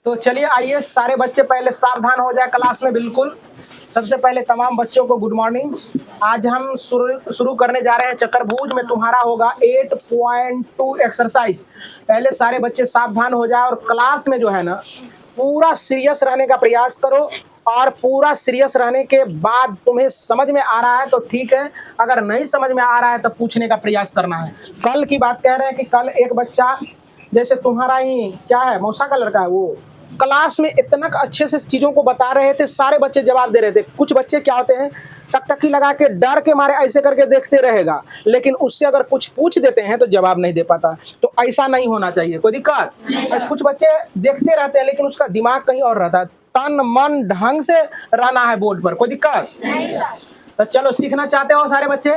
तो चलिए आइए सारे बच्चे पहले सावधान हो जाए क्लास में। बिल्कुल सबसे पहले तमाम बच्चों को गुड मॉर्निंग। आज हम शुरू करने जा रहे हैं चतुर्भुज में तुम्हारा होगा 8.2 एक्सरसाइज। पहले सारे बच्चे सावधान हो जाए और क्लास में जो है ना पूरा सीरियस रहने का प्रयास करो। और पूरा सीरियस रहने के बाद तुम्हें समझ में आ रहा है तो ठीक है, अगर नहीं समझ में आ रहा है तो पूछने का प्रयास करना है। कल की बात कह रहे हैं कि कल एक बच्चा जैसे तुम्हारा ही क्या है मौसा का लड़का है, वो क्लास में इतना अच्छे से चीजों को बता रहे थे, सारे बच्चे जवाब दे रहे थे। कुछ बच्चे क्या होते हैं टकटकी लगा के डर के मारे ऐसे करके देखते रहेगा, लेकिन उससे अगर कुछ पूछ देते हैं तो जवाब नहीं दे पाता। तो ऐसा नहीं होना चाहिए। कोई दिक्कत? कुछ बच्चे देखते रहते हैं लेकिन उसका दिमाग कहीं और रहता है। तन मन ढंग से रहना है बोर्ड पर। कोई दिक्कत? तो चलो सीखना चाहते हो सारे बच्चे?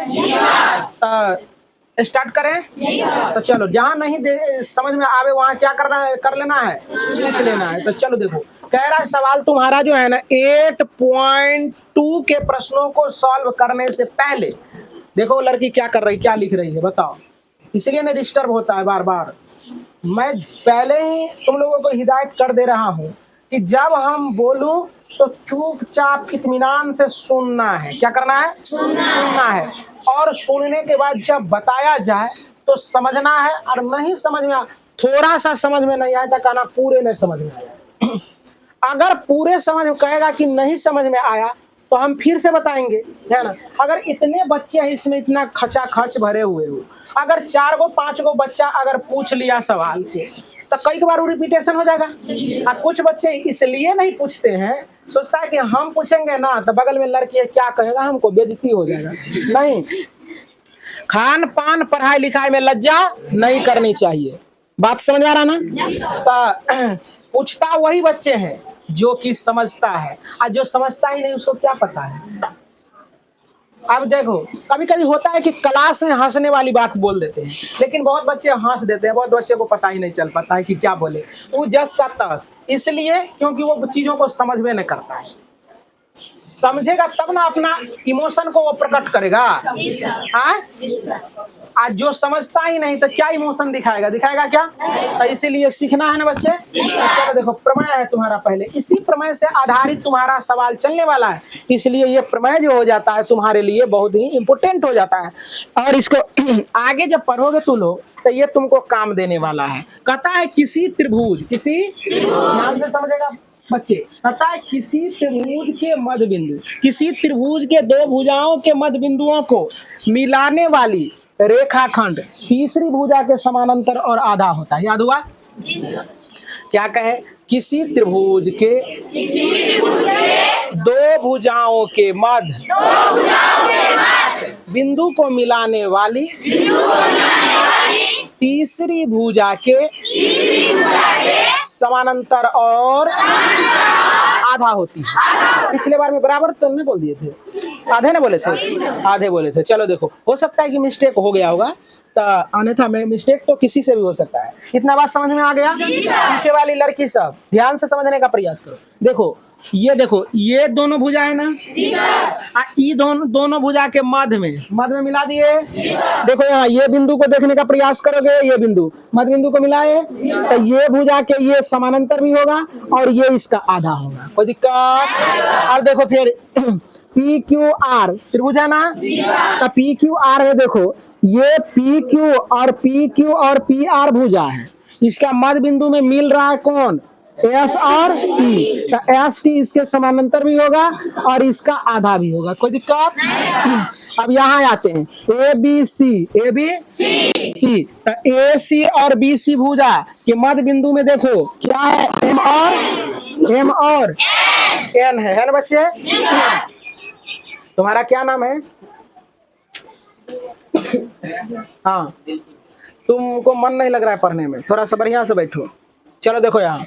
स्टार्ट करें? तो चलो जहाँ नहीं समझ में आवे वहाँ क्या करना है, कर लेना है, पूछ लेना है। तो चलो देखो कह रहा है सवाल तुम्हारा जो है ना 8.2 के प्रश्नों को सॉल्व करने से पहले देखो लड़की क्या कर रही, क्या लिख रही है बताओ। इसलिए ना डिस्टर्ब होता है बार बार। मैं पहले ही तुम लोगों को हिदायत कर दे रहा हूँ कि जब हम बोलूं तो चुपचाप इत्मीनान से सुनना है। क्या करना है? सुनना है। और सुनने के बाद जब बताया जाए तो समझना है। और नहीं समझ में थोड़ा सा समझ में नहीं आया तो कहना पूरे नहीं समझ में आया। अगर पूरे समझ में कहेगा कि नहीं समझ में आया तो हम फिर से बताएंगे, है ना। अगर इतने बच्चे हैं इसमें इतना खचाखच भरे हुए हो, अगर 4 गो 5 गो बच्चा अगर पूछ लिया सवाल को तो कई बार वो रिपीटेशन हो जाएगा। और कुछ बच्चे इसलिए नहीं पूछते हैं, सोचता है कि हम पूछेंगे ना तो बगल में लड़की है क्या कहेगा, हमको बेइज्जती हो जाएगा। नहीं, खान पान पढ़ाई लिखाई में लज्जा नहीं करनी चाहिए। बात समझ आ रहा ना? तो पूछता वही बच्चे हैं जो कि समझता है, और जो समझता ही नहीं उसको क्या पता है। अब देखो कभी कभी होता है कि क्लास में हंसने वाली बात बोल देते हैं, लेकिन बहुत बच्चे हंस देते हैं, बहुत बच्चे को पता ही नहीं चल पाता है कि क्या बोले। वो जस का तस, इसलिए क्योंकि वो चीजों को समझ में नहीं करता है। समझेगा तब ना अपना इमोशन को वो प्रकट करेगा। आज जो समझता ही नहीं तो क्या इमोशन दिखाएगा? दिखाएगा क्या? तो इसीलिए सीखना है ना बच्चे। चलो देखो प्रमेय है तुम्हारा, पहले इसी प्रमेय से आधारित तुम्हारा सवाल चलने वाला है, इसलिए ये प्रमेय जो हो जाता है तुम्हारे लिए बहुत ही इम्पोर्टेंट हो जाता है। और इसको आगे जब पढ़ोगे तुम लोग तो ये तुमको काम देने वाला है। कहता है किसी त्रिभुज, किसी ध्यान से समझेगा बच्चे, कहता है किसी त्रिभुज के मध्य बिंदु, किसी त्रिभुज के 2 भुजाओं के मध्य बिंदुओं को मिलाने वाली रेखाखंड तीसरी भुजा के समानांतर और आधा होता है। याद हुआ? क्या कहे? किसी त्रिभुज के 2 भुजाओं के मध्य बिंदु को मिलाने वाली तीसरी भुजा के समानांतर और आधा होती है। पिछले बार में बराबर तो नहीं बोल दिए थे, आधे ना बोले थे, आधे बोले थे। चलो देखो हो सकता है कि मिस्टेक हो गया होगा, तो अन्यथा में मिस्टेक तो किसी से भी हो सकता है। इतना बात समझ में आ गया? पीछे वाली लड़की सब ध्यान से समझने का प्रयास करो। देखो ये दोनों भुजा है ना, ये दोनों भुजा के मध्य में मिला दिए। देखो यहाँ ये बिंदु को देखने का प्रयास करोगे, ये बिंदु मध्य बिंदु को मिलाए तो ये भुजा के ये समानांतर भी होगा और ये इसका आधा होगा। कोई दिक्कत? और देखो फिर पी क्यू आर त्रिभुज है ना, तो पी क्यू आर में देखो ये पी क्यू और पी आर भुजा है, इसका मध्य बिंदु में मिल रहा है कौन? एस और टी। तो एस टी इसके समानांतर भी होगा और इसका आधा भी होगा। कोई दिक्कत? अब यहाँ आते हैं ए बी सी तो ए सी और बी सी भुजा के मध्य बिंदु में देखो क्या है? एम और एन है ना बच्चे? तुम्हारा क्या नाम है? हाँ, तुमको मन नहीं लग रहा है पढ़ने में, थोड़ा सा बढ़िया से बैठो। चलो देखो यहाँ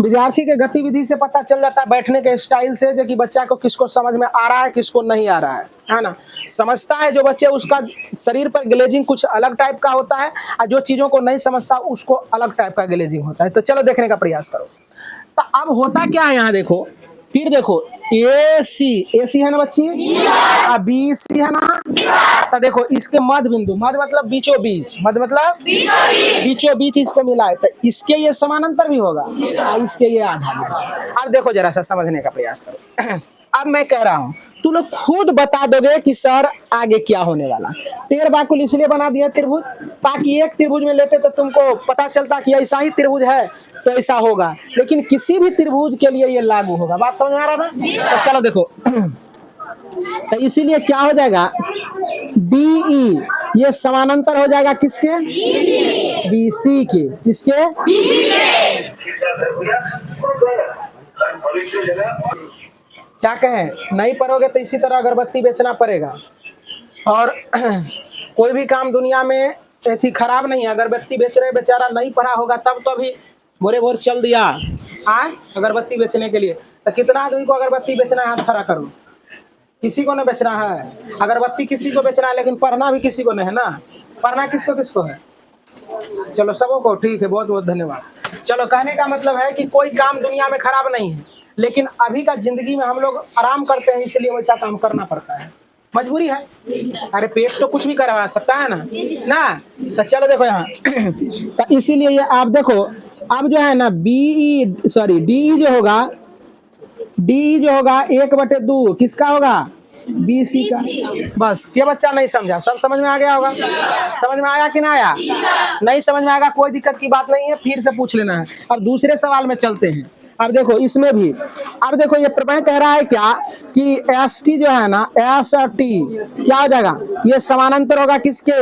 विद्यार्थी के गतिविधि से पता चल जाता है, बैठने के स्टाइल से, जो कि बच्चा को किसको समझ में आ रहा है किसको नहीं आ रहा है ना। समझता है जो बच्चे उसका शरीर पर ग्लेजिंग कुछ अलग टाइप का होता है, और जो चीजों को नहीं समझता उसको अलग टाइप का ग्लेजिंग होता है। तो चलो देखने का प्रयास करो। तो अब होता क्या है यहाँ देखो, फिर देखो ए सी है ना बच्ची, बी सी है ना, तो देखो इसके मध्य बिंदु, मध्य मतलब बीचों बीच, मध्य मतलब बीचों बीच इसको मिला है, तो इसके ये समानांतर भी होगा और इसके ये आधा भी होगा। अब देखो जरा सा समझने का प्रयास करो। अब मैं कह रहा हूं, तू लोग खुद बता दोगे कि सर आगे क्या होने वाला। 13 बाकुल इसलिए बना दिया त्रिभुज, ताकि एक त्रिभुज में लेते तो तुमको पता चलता कि ऐसा ही त्रिभुज है तो ऐसा होगा, लेकिन किसी भी त्रिभुज के लिए ये लागू होगा। बात समझ में आ रहा ना? तो चलो देखो, तो इसीलिए क्या हो जाएगा, DE ये समानांतर हो जाएगा किसके, BC के, किसके, क्या कहें, नहीं पढ़ोगे तो इसी तरह अगरबत्ती बेचना पड़ेगा। और कोई भी काम दुनिया में ऐसी खराब नहीं है, अगरबत्ती बेच रहे बेचारा नहीं पढ़ा होगा तब तो अभी बोरे बोर चल दिया अगरबत्ती बेचने के लिए। तो कितना आदमी को अगरबत्ती बेचना है, हाथ खड़ा करो। किसी को नहीं बेचना है अगरबत्ती, किसी को बेचना है, लेकिन पढ़ना भी किसी को नहीं है ना। पढ़ना किसको किसको है, चलो सबों को, ठीक है, बहुत बहुत धन्यवाद। चलो कहने का मतलब है कि कोई काम दुनिया में खराब नहीं है, लेकिन अभी का जिंदगी में हम लोग आराम करते हैं, इसलिए वैसा काम करना पड़ता है, मजबूरी है। अरे पेट तो कुछ भी करवा सकता है ना। तो चलो देखो यहाँ तो इसीलिए ये आप देखो, अब जो है ना DE जो होगा, DE जो होगा 1/2 किसका होगा, BC का। बस ये बच्चा नहीं समझा, सब समझ में आ गया होगा। समझ में आया कि ना आया? नहीं समझ में आएगा कोई दिक्कत की बात नहीं है, फिर से पूछ लेना है। अब दूसरे सवाल में चलते हैं। अब देखो इसमें भी, अब देखो ये प्रमेय कह रहा है क्या कि ST जो है ना, ST क्या हो जाएगा, ये समानांतर होगा किसके,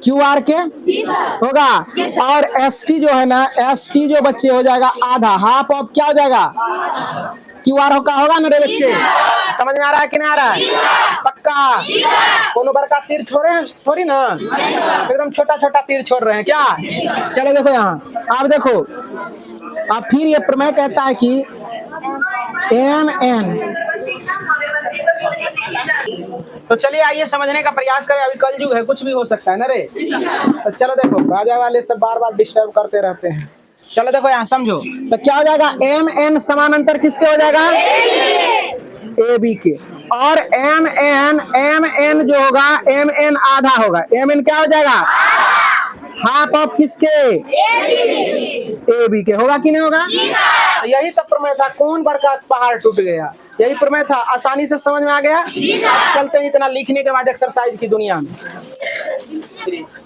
QR के होगा, और ST जो है ना, ST जो बच्चे हो जाएगा आधा, हाफ ऑफ क्या हो जाएगा, QR का होगा ना रे बच्चे। समझ में आ रहा है कि नहीं आ रहा है? पक्का? कोनो बड़का तीर छोड़े हैं थोड़ी ना, एकदम छोटा छोटा तीर छोड़ रहे हैं क्या। चलो देखो यहाँ, आप देखो, अब फिर ये प्रमेय कहता है कि MN, तो चलिए आइए समझने का प्रयास करें। अभी कलयुग है, कुछ भी हो सकता है ना रे। तो चलो देखो, राजा वाले सब बार बार डिस्टर्ब करते रहते हैं। चलो देखो यहाँ समझो, तो क्या हो जाएगा, MN समानांतर किसके हो जाएगा, AB के, और MN जो होगा, MN आधा होगा, MN क्या हो जाएगा, हाफ ऑफ किसके, AB के, होगा कि नहीं होगा। तो यही तो प्रमेय था, कौन बड़का पहाड़ टूट गया, यही प्रमेय था। आसानी से समझ में आ गया। चलते हैं इतना लिखने के बाद एक्सरसाइज की दुनिया में।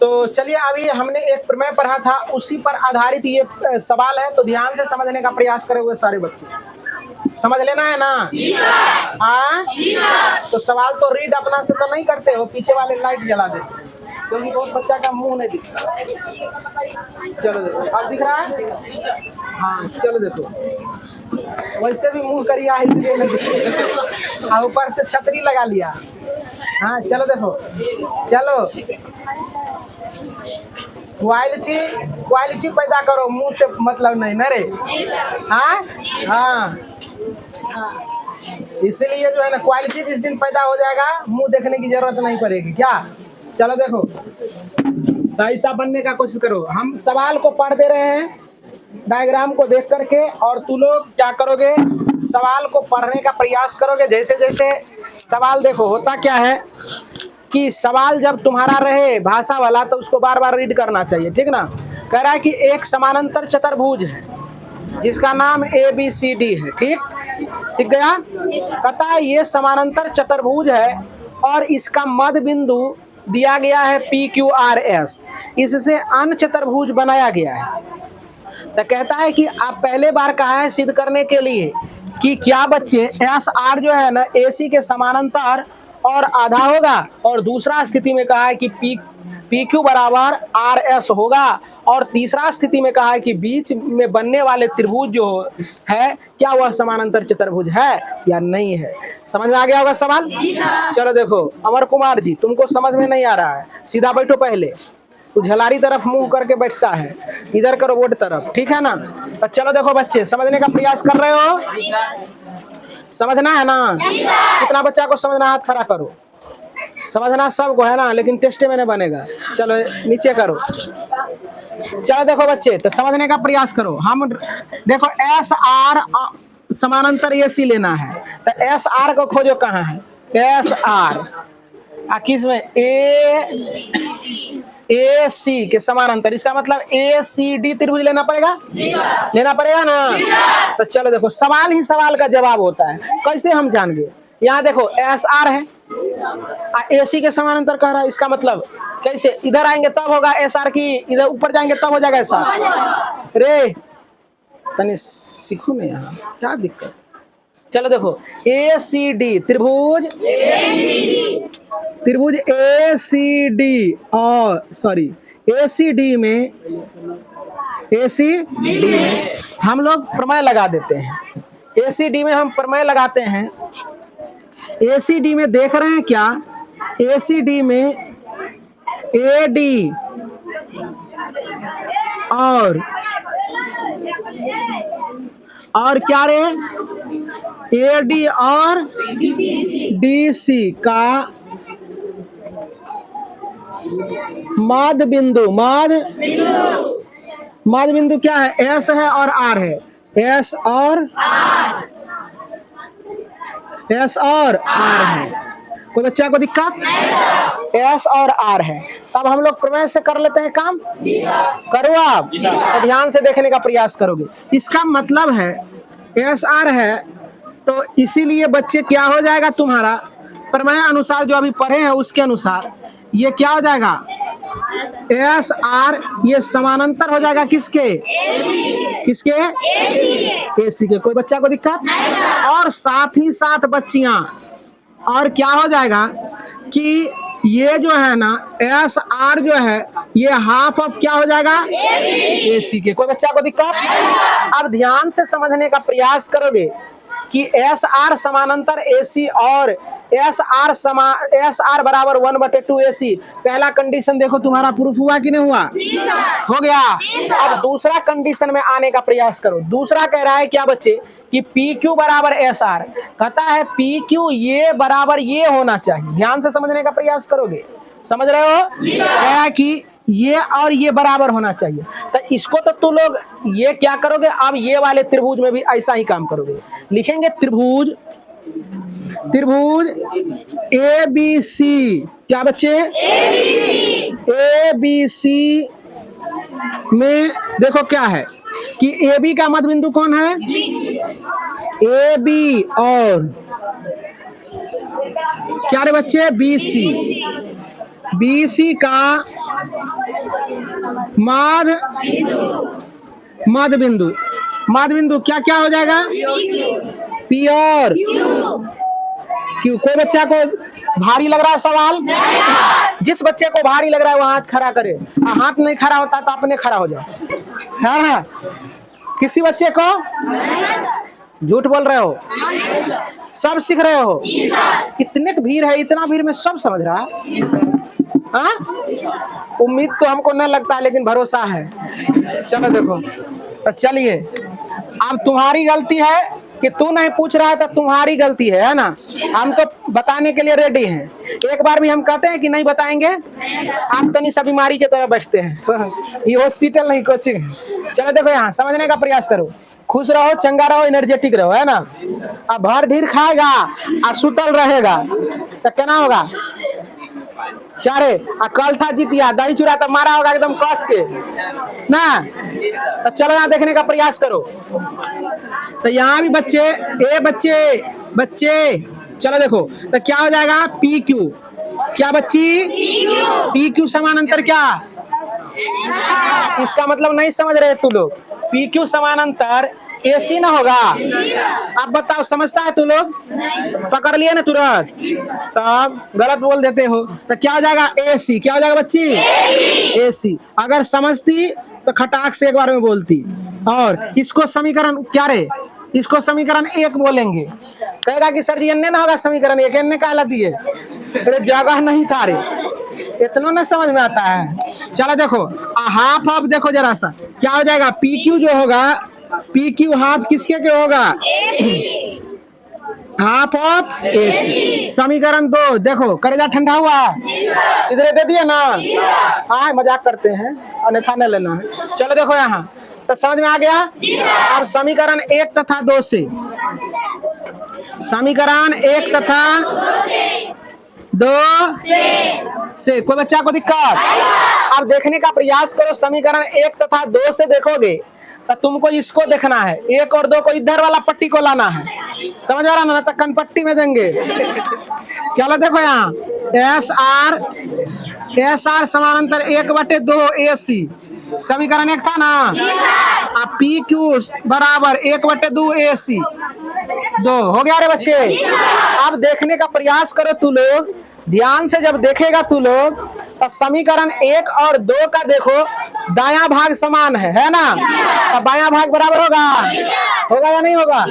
तो चलिए, अभी हमने एक प्रमेय पढ़ा था, उसी पर आधारित ये सवाल है, तो ध्यान से समझने का प्रयास करे हुए सारे बच्चे, समझ लेना है ना। हाँ, तो सवाल तो रीड अपना से तो नहीं करते हो, पीछे वाले लाइट जला देते, क्योंकि बहुत बच्चा का मुंह नहीं दिखता। चलो देखो, अब दिख रहा है। हाँ चलो देखो, वैसे भी मुंह करिया है इसलिए नहीं दिखता, ऊपर से छतरी लगा लिया। हाँ चलो देखो, चलो क्वालिटी पैदा करो, मुंह से मतलब नहीं ना रे। हाँ हाँ, इसीलिए जो है ना, क्वालिटी जिस दिन पैदा हो जाएगा, मुंह देखने की जरूरत नहीं पड़ेगी क्या। चलो देखो, तो ऐसा बनने का कोशिश करो। हम सवाल को पढ़ दे रहे हैं डायग्राम को देख करके, और तू लोग क्या करोगे, सवाल को पढ़ने का प्रयास करोगे। जैसे जैसे सवाल देखो, होता क्या है कि सवाल जब तुम्हारा रहे भाषा वाला, तो उसको बार बार रीड करना चाहिए, ठीक ना। कह रहा है कि एक समानांतर चतुर्भुज है जिसका नाम ABCD है, ठीक, सीख गया। कहता है ये समानांतर चतुर्भुज है और इसका मध्य बिंदु दिया गया है PQRS, इससे अन्य चतुर्भुज बनाया गया है। तो कहता है कि आप पहले बार कहा है सिद्ध करने के लिए कि क्या बच्चे, SR जो है ना AC के समानांतर और आधा होगा, और दूसरा स्थिति में कहा है कि PQ बराबर RS होगा, और तीसरा स्थिति में कहा है कि बीच में बनने वाले त्रिभुज जो है, क्या वह समानांतर चतुर्भुज है या नहीं है। समझ में आ गया होगा सवाल। चलो देखो, अमर कुमार जी, तुमको समझ में नहीं आ रहा है, सीधा बैठो, पहले तू झलारी तरफ मुंह करके बैठता है, इधर करो बोर्ड तरफ, ठीक है ना। तो चलो देखो बच्चे, समझने का प्रयास कर रहे हो, समझना है ना। कितना बच्चा को समझना, हाथ खड़ा करो। समझना सबको है ना, लेकिन टेस्ट में नहीं बनेगा। चलो नीचे करो। चलो देखो बच्चे, तो समझने का प्रयास करो। हम देखो SR समानांतर AC लेना है तो SR को खोजो कहाँ है, SR किस में AC के समानांतर, इसका मतलब ACD त्रिभुज लेना पड़ेगा, लेना पड़ेगा ना। तो चलो देखो सवाल ही सवाल का जवाब होता है, कैसे हम जान गए। यहाँ देखो SR है AC के समानांतर कह रहा है, इसका मतलब कैसे, इधर आएंगे तब होगा SR की, इधर ऊपर जाएंगे तब हो जाएगा SR। रे तनी सीखो ना यहाँ, क्या दिक्कत। चलो देखो ACD त्रिभुज, त्रिभुज ACD और सॉरी ACD में हम लोग प्रमेय लगा देते हैं। ACD में हम प्रमेय लगाते हैं। ACD में देख रहे हैं क्या, ACD में AD और क्या रे, AD और DC का मध्य बिंदु, मध्य बिंदु क्या है, S है और R है, S और R है। कोई बच्चा को दिक्कत, S और R है। तब हम लोग प्रमेय से कर लेते हैं काम, करो आप तो ध्यान से देखने का प्रयास करोगे। इसका मतलब है SR है तो इसीलिए बच्चे क्या हो जाएगा तुम्हारा, प्रमेय अनुसार जो अभी पढ़े हैं उसके अनुसार ये क्या हो जाएगा, SR ये समानांतर हो जाएगा किसके, किसके AC के। कोई बच्चा को दिक्कत। और साथ ही साथ बच्चियां और क्या हो जाएगा कि ये जो है ना SR जो है ये हाफ ऑफ क्या हो जाएगा, AC के। कोई बच्चा को दिक्कत। अब ध्यान से समझने का प्रयास करोगे कि SR समानांतर AC और SR बराबर 1/2 AC, पहला कंडीशन देखो तुम्हारा प्रूफ हुआ कि नहीं हुआ, हो गया। अब दूसरा कंडीशन में आने का प्रयास करो। दूसरा कह रहा है क्या बच्चे कि PQ बराबर SR, कहता है PQ ये बराबर ये होना चाहिए। ध्यान से समझने का प्रयास करोगे, समझ रहे हो, कह है कि ये और ये बराबर होना चाहिए। तो इसको तो तू लोग ये क्या करोगे, अब ये वाले त्रिभुज में भी ऐसा ही काम करोगे। लिखेंगे त्रिभुज ABC, क्या बच्चे, ABC में देखो क्या है कि AB का मध्य बिंदु कौन है, AB और क्या रे बच्चे BC का मध्य बिंदु क्या क्या हो जाएगा, P और Q। कोई बच्चा को भारी लग रहा है सवाल, जिस बच्चे को भारी लग रहा है वो हाथ खड़ा करे, हाथ नहीं खड़ा होता तो अपने खड़ा हो जाओ। हाँ किसी बच्चे को, झूठ बोल रहे हो, सब सीख रहे हो, इतने भीड़ है, इतना भीड़ में सब समझ रहा है। हाँ उम्मीद तो हमको नहीं लगता लेकिन भरोसा है। चलो देखो तो चलिए, अब तुम्हारी गलती है कि तू नहीं पूछ रहा है तो तुम्हारी गलती है ना। हम तो बताने के लिए रेडी हैं, एक बार भी हम कहते हैं कि नहीं बताएंगे, आप तो नहीं सब बीमारी की तरह बैठते हैं। ये हॉस्पिटल नहीं कोचिंग है। चलो देखो यहाँ समझने का प्रयास करो, खुश रहो, चंगा रहो, एनर्जेटिक रहो, है ना। अब भर ढीर खाएगा और सुतल रहेगा तो क्या ना होगा, क्या रे कल था जीतिया, दही चूड़ा तो मारा होगा एकदम कस के ना। तो चलो यहाँ देखने का प्रयास करो। तो यहाँ भी बच्चे चलो देखो तो क्या हो जाएगा, PQ, क्या बच्ची, PQ समानांतर क्या, इसका मतलब नहीं समझ रहे तू लोग, PQ समानांतर AC ना होगा। अब बताओ समझता है तू लोग, पकड़ लिए ना तुरंत, तब गलत बोल देते हो। तो क्या हो जाएगा AC, क्या हो जाएगा बच्ची, AC। अगर समझती तो खटाक से एक बार में बोलती। और इसको समीकरण क्या रे, इसको समीकरण 1 बोलेंगे। कहेगा कि सर जी एन्ने ना होगा समीकरण 1, एन्ने कहला दिए, अरे जगह नहीं था रे, इतना ना समझ में आता है। चलो देखो हाफ ऑफ देखो जरा सा, क्या हो जाएगा, PQ जो होगा, PQ हाफ किसके के होगा, हाफ ऑफ AC। समीकरण 2 देखो, करेजा ठंडा हुआ, इधर दे दिया ना, हाँ मजाक करते हैं, अन्यथा न लेना है। चलो देखो यहाँ तो समझ में आ गया। अब समीकरण 1 तथा 2 से समीकरण एक तथा दो से। कोई बच्चा को दिक्कत? अब देखने का प्रयास करो, समीकरण एक तथा दो से देखोगे तो तुमको इसको देखना है, एक और दो को इधर वाला पट्टी को लाना है, समझ आ रहा ना? तो कनपट्टी में देंगे। चलो देखो यहाँ एस आर समानांतर 1/2 AC, समीकरण एक था ना। अब पी क्यू बराबर 1/2 AC, 2 हो गया रे बच्चे। अब देखने का प्रयास करो तू लोग, ध्यान से जब देखेगा तू लोग तो समीकरण 1 और 2 का देखो, दायां भाग समान है ना? तो बायां भाग बराबर होगा या नहीं होगा?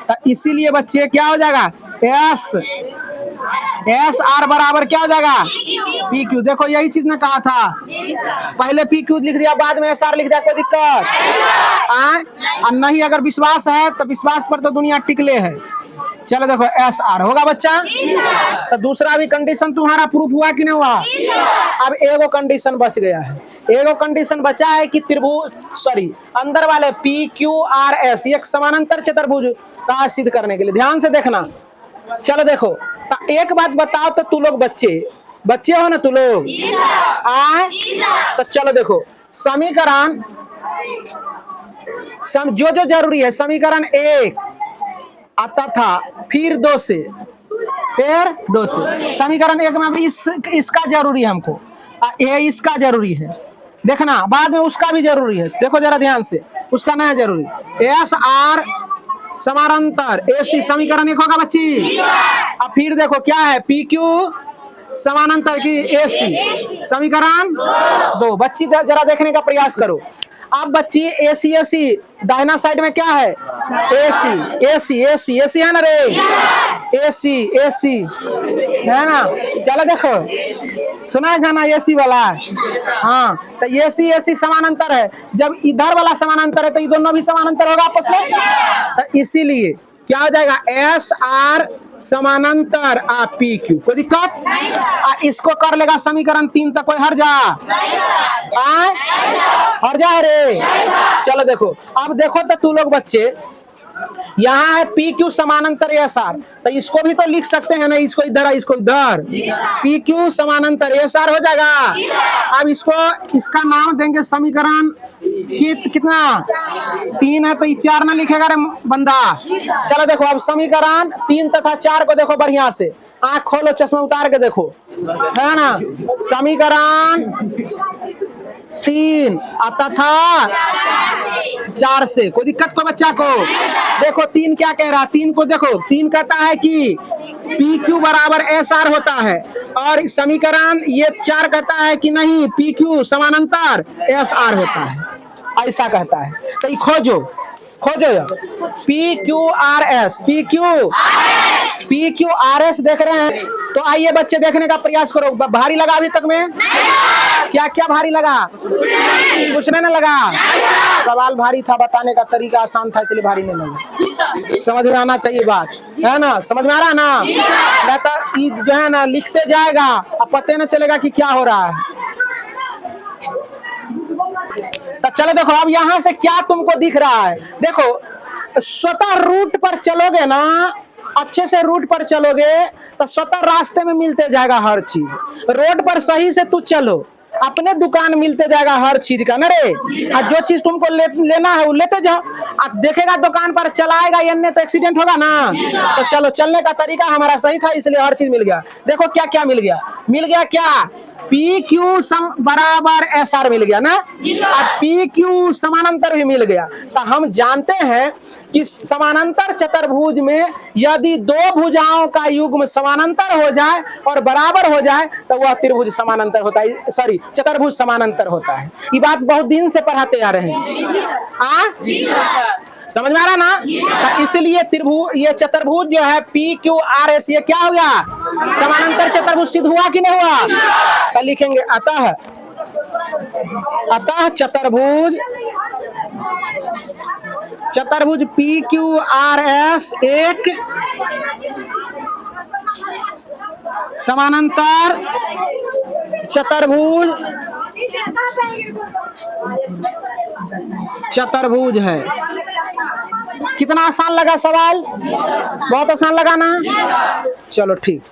तो इसीलिए बच्चे क्या हो जाएगा, एस आर बराबर क्या हो जाएगा, पी क्यू। देखो यही चीज ने कहा था, पहले पी क्यू लिख दिया, बाद में एस आर लिख दिया, कोई दिक्कत? और नहीं, अगर विश्वास है तो विश्वास पर तो दुनिया टिकले है। चलो देखो एस आर होगा बच्चा। तो दूसरा भी कंडीशन तुम्हारा प्रूफ हुआ कि नहीं हुआ? अब एगो कंडीशन बच गया है, एगो कंडीशन बचा है कि त्रिभुज अंदर वाले पी क्यू आर एस एक समानांतर चतुर्भुज का सिद्ध करने के लिए। ध्यान से देखना। चलो देखो, तो एक बात बताओ, तो तू लोग बच्चे हो ना तू लोग? तो चलो देखो, समीकरण जो जरूरी है, समीकरण 1 आता था, फिर 2 से, समीकरण 1 में इसका जरूरी है हमको, ये इसका जरूरी है, देखना बाद में उसका भी जरूरी है। देखो जरा ध्यान से, उसका नहीं जरूरी। एस आर समानांतर AC, समीकरण 1 होगा बच्ची। अब फिर देखो क्या है, पी क्यू समानांतर की AC, समीकरण 2। बच्ची जरा देखने का प्रयास करो। अब बच्ची AC दाहिना साइड में क्या है, AC है ना रे, AC है ना? चलो देखो, सुना है गाना AC वाला? हाँ, तो AC समानांतर है। जब इधर वाला समानांतर है तो ये दोनों भी समानांतर होगा आपस में। तो इसीलिए क्या हो जाएगा, एस आर समानांतर पी क्यू। कोई दिक्कत? इसको कर लेगा समीकरण 3 तक, कोई हर जा रे। चलो देखो, अब देखो तो तू लोग बच्चे, यहाँ है पी क्यू समानांतर एस आर, तो इसको भी तो लिख सकते हैं ना, इसको इधर इसको इधर, पी क्यू समानांतर एस आर हो जाएगा। अब इसका नाम देंगे समीकरण कितना, 3 है तो 4 ना लिखेगा रे बंदा। चलो देखो, अब समीकरण 3 तथा 4 को देखो बढ़िया से, आँख खोलो, चश्मा उतार के देखो, है ना? समीकरण 3 आता था 4 से। कोई दिक्कत को बच्चा को? देखो 3 क्या कह रहा है, 3 को देखो, 3 कहता है कि पी क्यू बराबर एस आर होता है, और समीकरण ये 4 कहता है कि नहीं, पी क्यू समानांतर एस आर होता है, ऐसा कहता है। तो ये खोजो P Q R S, P Q R S देख रहे हैं? तो आइए बच्चे देखने का प्रयास करो। भारी लगा अभी तक में? क्या क्या भारी लगा? कुछ नहीं लगा। सवाल भारी था, बताने का तरीका आसान था, इसलिए भारी नहीं लगा। समझ में आना चाहिए बात, है ना? समझ में आ रहा है ना? नहीं तो जो है ना लिखते जाएगा, अब पता न चलेगा कि क्या हो रहा है। तो चलो देखो, अब यहाँ से क्या तुमको दिख रहा है? देखो, स्वतः रूट पर चलोगे ना, अच्छे से रूट पर चलोगे तो स्वतः रास्ते में मिलते जाएगा हर चीज। रोड पर सही से तू चलो, अपने दुकान मिलते जाएगा हर चीज का ना रे। और जो चीज तुमको लेना है वो लेते जाओ। अब देखेगा दुकान पर चलाएगा ये तो एक्सीडेंट होगा ना। तो चलो, चलने का तरीका हमारा सही था, इसलिए हर चीज मिल गया। देखो क्या क्या मिल गया क्या? पी क्यू बराबर एस आर मिल गया ना, और पी क्यू समानांतर भी मिल गया। तो हम जानते हैं कि समानांतर चतुर्भुज में यदि दो भुजाओं का युग्म समानांतर हो जाए और बराबर हो जाए तो वह त्रिभुज समानांतर होता है, चतुर्भुज समानांतर होता है। ये बात बहुत दिन से पढ़ाते आ रहे हैं। समझ में आ रहा ना? तो इसलिए ये चतुर्भुज जो है पी क्यू आर एस, ये क्या हो गया? समानांतर चतुर्भुज सिद्ध हुआ कि नहीं हुआ? तो लिखेंगे अतः चतुर्भुज पी क्यू आर एस एक समानांतर चतुर्भुज है। कितना आसान लगा सवाल? बहुत आसान लगा ना? चलो ठीक।